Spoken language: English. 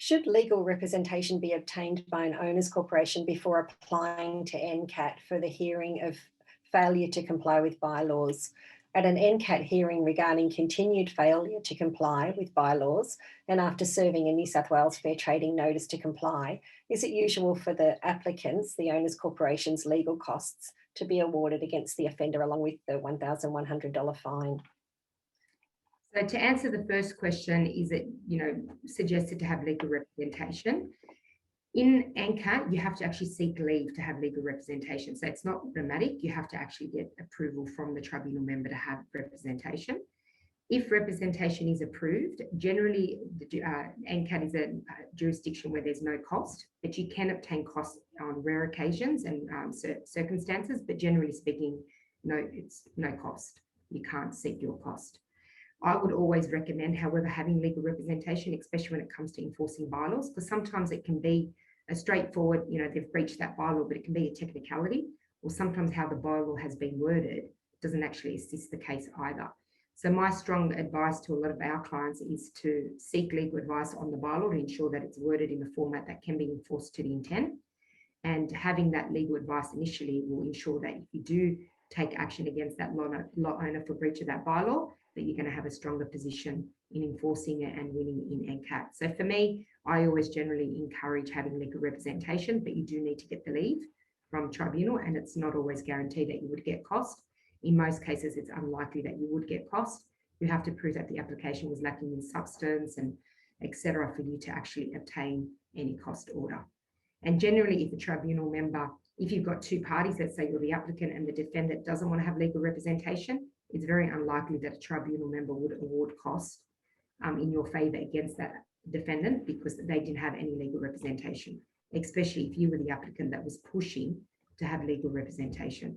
Should legal representation be obtained by an owners corporation before applying to NCAT for the hearing of failure to comply with bylaws? At an NCAT hearing regarding continued failure to comply with bylaws and after serving a New South Wales Fair Trading notice to comply, is it usual for the applicants, the owners corporation's legal costs, to be awarded against the offender along with the $1,100 fine? So to answer the first question, is it suggested to have legal representation? In NCAT, you have to actually seek leave to have legal representation. So it's not automatic. You have to actually get approval from the tribunal member to have representation. If representation is approved, generally NCAT is a jurisdiction where there's no cost, but you can obtain costs on rare occasions and circumstances, but generally speaking, no, it's no cost. You can't seek your cost. I would always recommend, however, having legal representation, especially when it comes to enforcing bylaws, because sometimes it can be a straightforward, they've breached that bylaw, but it can be a technicality, or sometimes how the bylaw has been worded doesn't actually assist the case either. So my strong advice to a lot of our clients is to seek legal advice on the bylaw to ensure that it's worded in a format that can be enforced to the intent. And having that legal advice initially will ensure that if you do take action against that lot owner for breach of that bylaw, that you're going to have a stronger position in enforcing it and winning in NCAT. So for me, I always generally encourage having legal representation, but you do need to get the leave from tribunal, and it's not always guaranteed that you would get cost. In most cases, it's unlikely that you would get cost. You have to prove that the application was lacking in substance and etc. for you to actually obtain any cost order. And generally, if a tribunal member, if you've got two parties, let's say you're the applicant and the defendant doesn't want to have legal representation, it's very unlikely that a tribunal member would award costs in your favour against that defendant because they didn't have any legal representation, especially if you were the applicant that was pushing to have legal representation.